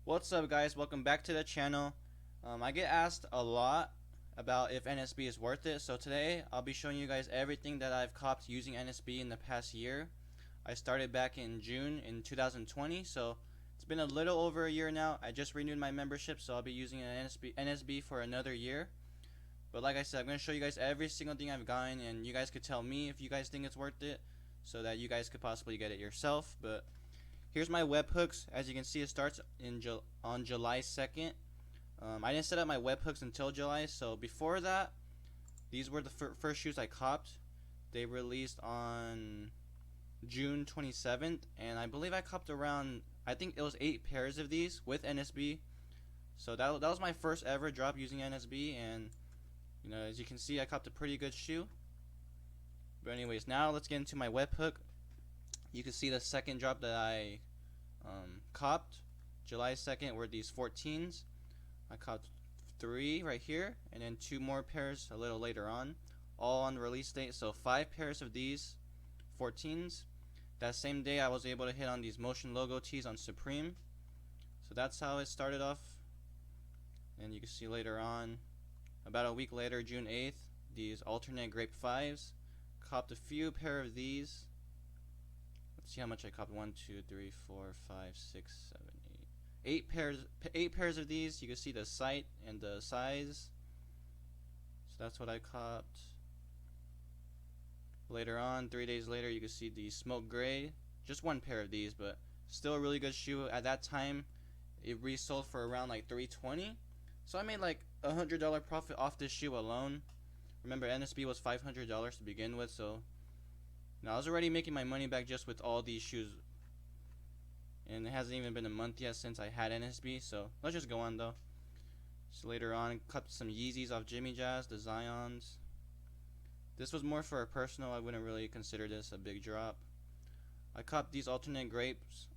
What's up, guys? Welcome back to the channel. I get asked a lot about if NSB is worth it, so today I'll be showing you guys everything that I've copped using NSB in the past year. I started back in June in 2020, so it's been a little over a year now. I just renewed my membership, so I'll be using an NSB for another year. But like I said, I'm going to show you guys every single thing I've gotten, and you guys could tell me if you guys think it's worth it, so that you guys could possibly get it yourself. But here's my webhooks. As you can see, it starts on July 2nd. I didn't set up my webhooks until July, so before that, these were the first shoes I copped. They released on June 27th, and I believe I copped around, I think it was 8 pairs of these with NSB. So that was my first ever drop using NSB, and you know, as you can see, I copped a pretty good shoe. But anyways, now let's get into my webhook. You can see the second drop that I copped July 2nd were these 14s. I copped 3 right here, and then 2 more pairs a little later on, all on release date. So 5 pairs of these 14s. That same day I was able to hit on these motion logo tees on Supreme. So that's how it started off. And you can see later on, about a week later, June 8th, these alternate grape 5s. Copped a few pair of these. Let's see how much I copped. 1, 2, 3, 4, 5, 6, 7, 8. 8 pairs of these. You can see the site and the size. So that's what I copped. Later on, 3 days later, you can see the smoke gray. Just 1 pair of these, but still a really good shoe. At that time, it resold for around like $320. So I made like $100 profit off this shoe alone. Remember, NSB was $500 to begin with, so now I was already making my money back just with all these shoes. And it hasn't even been a month yet since I had NSB, so let's just go on though. So later on, cut some Yeezys off Jimmy Jazz, the Zions. This was more for a personal. I wouldn't really consider this a big drop. I copped these alternate grapes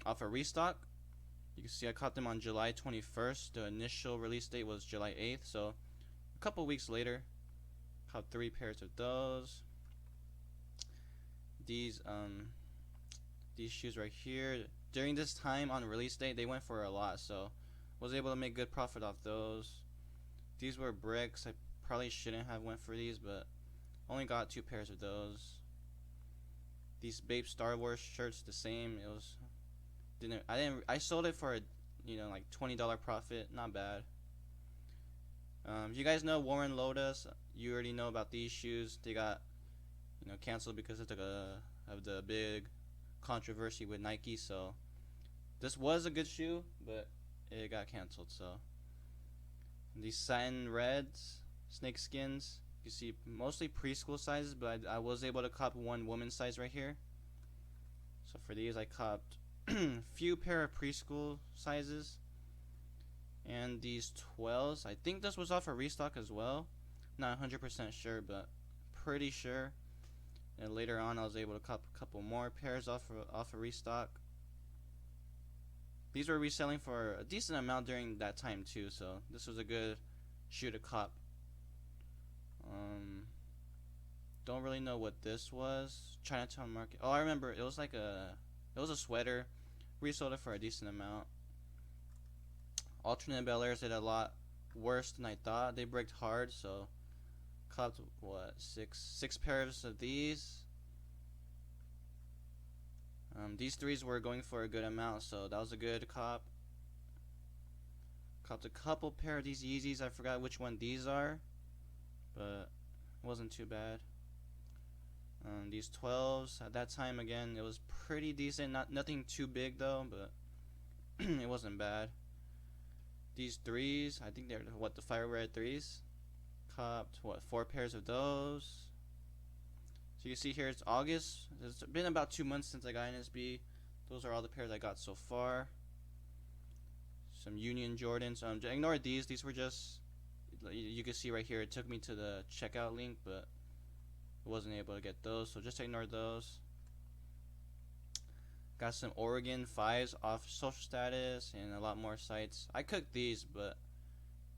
off a restock. You can see I caught them on July 21st. The initial release date was July 8th, so a couple weeks later, caught 3 pairs of those. These shoes right here, during this time on release date, they went for a lot, so was able to make good profit off those. These were bricks. I probably shouldn't have went for these, but only got 2 pairs of those. These Bape Star Wars shirts, the same. It was I sold it for like $20 profit, not bad. If you guys know Warren Lotus, you already know about these shoes. They got canceled because of the big controversy with Nike. So this was a good shoe, but it got canceled. So these satin reds, snake skins. You see mostly preschool sizes, but I was able to cop 1 woman's size right here. So for these, I copped few pair of preschool sizes, and these 12s. I think this was off a restock as well. Not 100% sure, but pretty sure. And later on, I was able to cop a couple more pairs off a restock. These were reselling for a decent amount during that time too, so this was a good shoe to cop. Don't really know what this was. Chinatown Market. Oh, I remember. It was like it was a sweater. Resold it for a decent amount. Alternate Bel Airs did a lot worse than I thought. They bricked hard, so copped what, six pairs of these. These 3s were going for a good amount, so that was a good cop. Copped a couple pair of these Yeezys. I forgot which one these are, but it wasn't too bad. These 12s at that time, again, it was pretty decent. Nothing too big though, but it wasn't bad. These 3s, I think they're the fire red 3s. Copped 4 pairs of those. So you see here, it's August. It's been about 2 months since I got NSB. Those are all the pairs I got so far. Some Union Jordans. Ignore these. These were just, you can see right here, it took me to the checkout link, but wasn't able to get those, so just ignore those. Got some Oregon 5s off Social Status and a lot more sites. I cooked these, but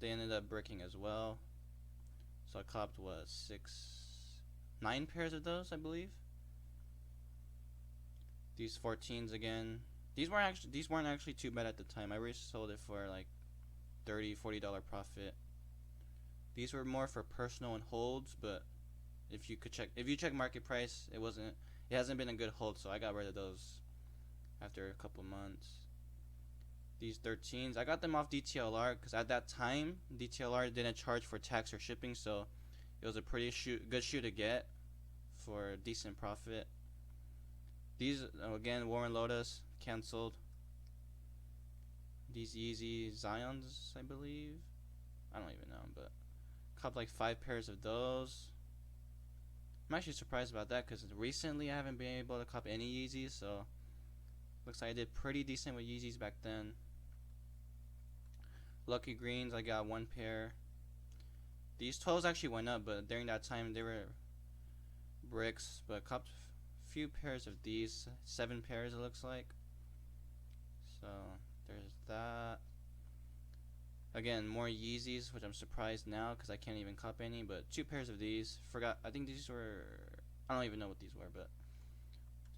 they ended up bricking as well. So I copped what, 9 pairs of those, I believe. These 14s again, These weren't actually too bad at the time. I resold it for like $30-$40 profit. These were more for personal and holds, but if you check market price, it hasn't been a good hold, so I got rid of those after a couple months. These 13s, I got them off DTLR because at that time DTLR didn't charge for tax or shipping, so it was a pretty good shoe to get for a decent profit. These again, Warren Lotus canceled. These Yeezy Zions, I believe. I don't even know, but copped like 5 pairs of those. I'm actually surprised about that because recently I haven't been able to cop any Yeezys, so looks like I did pretty decent with Yeezys back then. Lucky Greens, I got 1 pair. These 12s actually went up, but during that time they were bricks, but copped a few pairs of these. 7 pairs it looks like. So there's that. Again, more Yeezys, which I'm surprised now because I can't even cop any, but 2 pairs of these. I think these were, I don't even know what these were, but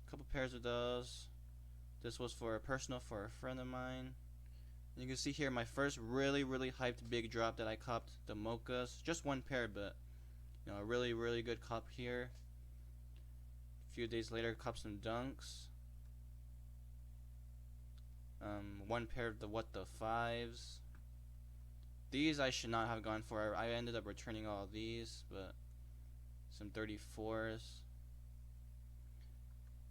a couple pairs of those. This was for a friend of mine. You can see here my first really hyped big drop that I copped, the Mochas. Just 1 pair, but you know, a really good cop here. A few days later, copped some Dunks. 1 pair of the What the Fives. These I should not have gone for. I ended up returning all of these, but some 34s.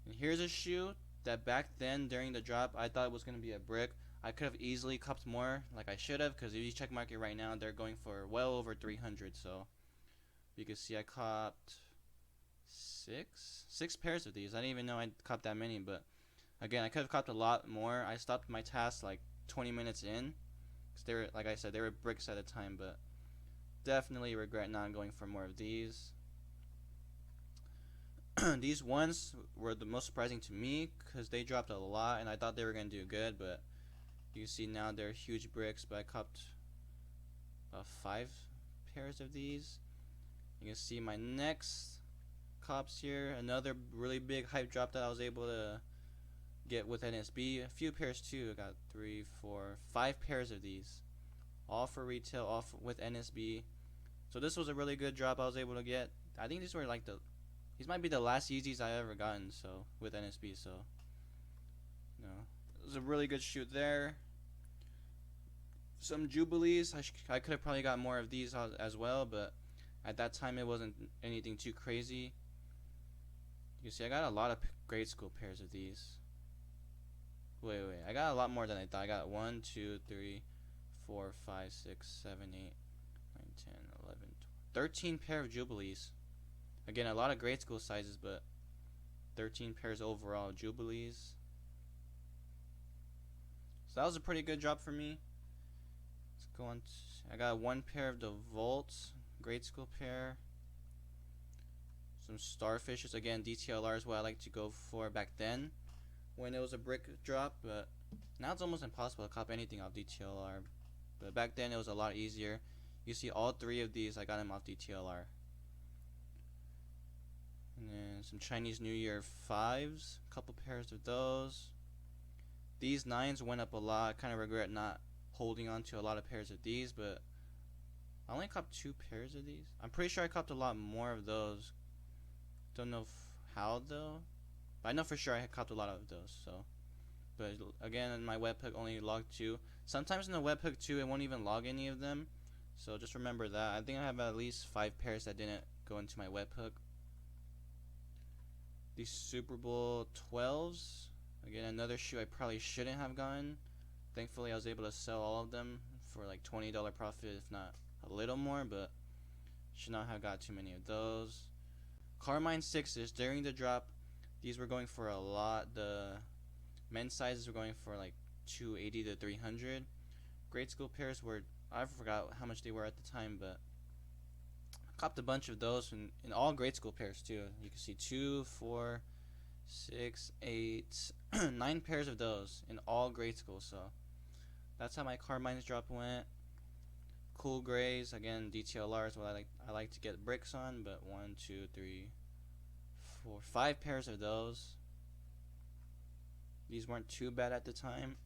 And here's a shoe that back then during the drop I thought it was going to be a brick. I could have easily copped more like I should have, because if you check market right now they're going for well over 300. So you can see I copped six pairs of these. I didn't even know I copped that many, but again, I could have copped a lot more. I stopped my task like 20 minutes in because they were, like I said, they were bricks at a time, but definitely regret not going for more of these. These ones were the most surprising to me because they dropped a lot and I thought they were going to do good, but you see now they're huge bricks. But I copped 5 pairs of these. You can see my next cops here, another really big hype drop that I was able to get with NSB. A few pairs too. I got 3, 4, 5 pairs of these, all for retail, all with NSB. So this was a really good drop I was able to get. I think these were like these might be the last Yeezys I ever gotten, so with NSB. So you know, it was a really good shoot there. Some Jubilees, I could have probably got more of these as well, but at that time it wasn't anything too crazy. You see I got a lot of grade school pairs of these. Wait, I got a lot more than I thought. I got 1, 2, 3, 4, 5, 6, 7, 8, 9, 10, 11, 12, 13 pair of Jubilees. Again, a lot of grade school sizes, but 13 pairs overall of Jubilees. So that was a pretty good drop for me. Let's go on. I got 1 pair of the Volts, grade school pair. Some Starfishes. Again, DTLR is what I like to go for back then when it was a brick drop, but now it's almost impossible to cop anything off DTLR. But back then it was a lot easier. You see all 3 of these I got them off DTLR. And then some Chinese New Year 5s, a couple pairs of those. These 9s went up a lot. I kind of regret not holding on to a lot of pairs of these, but I only copped 2 pairs of these. I'm pretty sure I copped a lot more of those. Don't know how though, but I know for sure I had copped a lot of those. So, but again, my webhook only logged 2. Sometimes in the webhook too, it won't even log any of them. So just remember that. I think I have at least 5 pairs that didn't go into my webhook. These Super Bowl 12s. Again, another shoe I probably shouldn't have gotten. Thankfully, I was able to sell all of them for like $20 profit, if not a little more, but should not have got too many of those. Carmine 6s, during the drop, these were going for a lot. The men's sizes were going for like 280 to 300. Grade school pairs were, I forgot how much they were at the time, but I copped a bunch of those in all grade school pairs too. You can see 2, 4, 6, 8, 9 pairs of those in all grade school. So that's how my Carmine's drop went. Cool grays, again, DTLR is what I like to get bricks on, but 1, 2, 3, 4, 5 pairs of those. These weren't too bad at the time.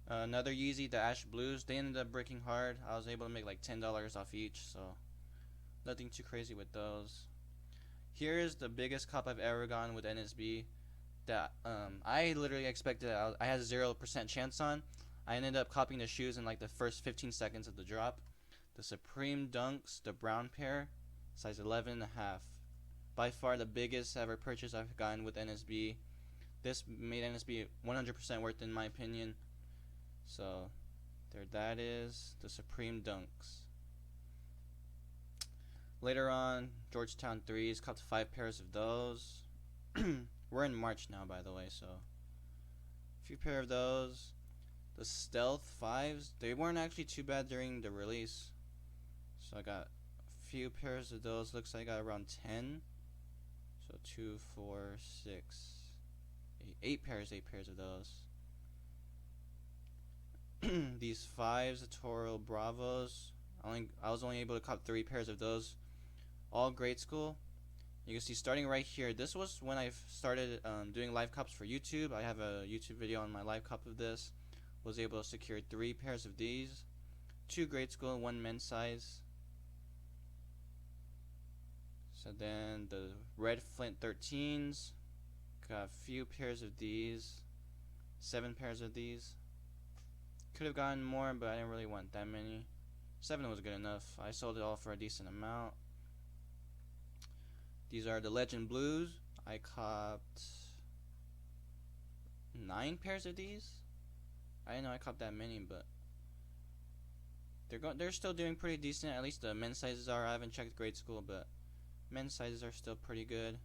Another Yeezy, the Ash Blues, they ended up breaking hard. I was able to make like $10 off each, so nothing too crazy with those. Here is the biggest cop I've ever gotten with NSB that I literally expected I had a 0% chance on. I ended up copying the shoes in like the first 15 seconds of the drop. The Supreme Dunks, the brown pair, size 11.5. By far the biggest ever purchase I've gotten with NSB. This made NSB 100% worth it in my opinion. So there that is, the Supreme Dunks. Later on, Georgetown 3s, copped 5 pairs of those. We're in March now, by the way, so a few pair of those. The Stealth 5s, they weren't actually too bad during the release. So I got a few pairs of those. Looks like I got around 10. So 2, 4, 6, 8 pairs of those. These 5s, the Toro Bravos, I was only able to cop 3 pairs of those. All grade school. You can see starting right here, this was when I started doing live cops for YouTube. I have a YouTube video on my live cop of this. Was able to secure 3 pairs of these, 2 grade school and 1 men's size. So then the red Flint 13s, got a few pairs of these, 7 pairs of these. Could have gotten more, but I didn't really want that many. 7 was good enough. I sold it all for a decent amount. These are the Legend Blues. I copped 9 pairs of these. I didn't know I copped that many, but they're still doing pretty decent. At least the men's sizes are. I haven't checked grade school, but men's sizes are still pretty good.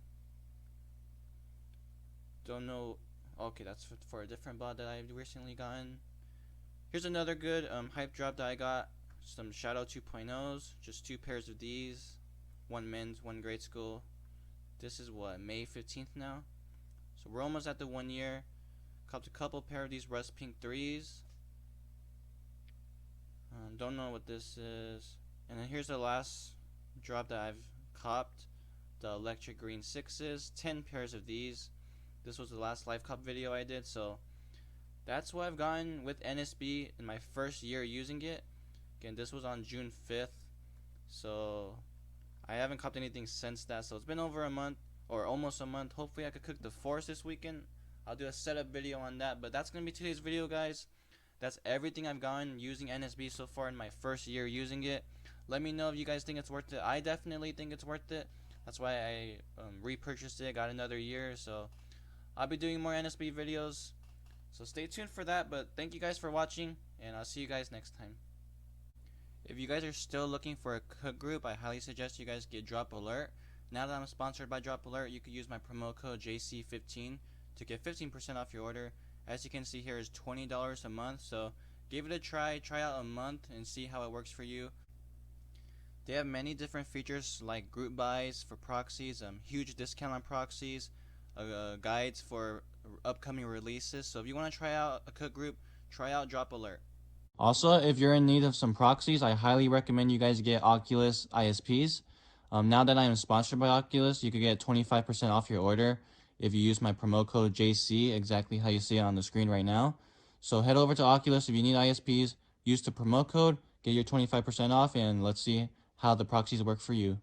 Don't know. Okay, that's for a different bot that I've recently gotten. Here's another good hype drop that I got. Some Shadow 2.0s. Just 2 pairs of these. 1 men's, 1 grade school. This is what, May 15th now? So we're almost at the 1 year. Copped a couple pair of these Rust Pink 3s. Don't know what this is. And then here's the last drop that I've copped. The Electric Green 6s. 10 pairs of these. This was the last live cop video I did. So that's what I've gotten with NSB in my first year using it. Again, this was on June 5th. So I haven't copped anything since that. So it's been over a month, or almost a month. Hopefully I could cook the Force this weekend. I'll do a setup video on that. But that's going to be today's video, guys. That's everything I've gotten using NSB so far in my first year using it. Let me know if you guys think it's worth it. I definitely think it's worth it. That's why I repurchased it, got another year. So I'll be doing more NSB videos. So stay tuned for that. But thank you guys for watching, and I'll see you guys next time. If you guys are still looking for a cook group, I highly suggest you guys get Drop Alert. Now that I'm sponsored by Drop Alert, you can use my promo code JC15 to get 15% off your order. As you can see here is $20 a month, so give it a try out a month and see how it works for you. They have many different features like group buys for proxies, huge discount on proxies, guides for upcoming releases. So if you want to try out a cook group, try out Drop Alert. Also, if you're in need of some proxies, I highly recommend you guys get Oculus ISPs. Now that I am sponsored by Oculus, you could get 25% off your order if you use my promo code JC, exactly how you see it on the screen right now. So head over to Oculus if you need ISPs, use the promo code, get your 25% off, and let's see how the proxies work for you.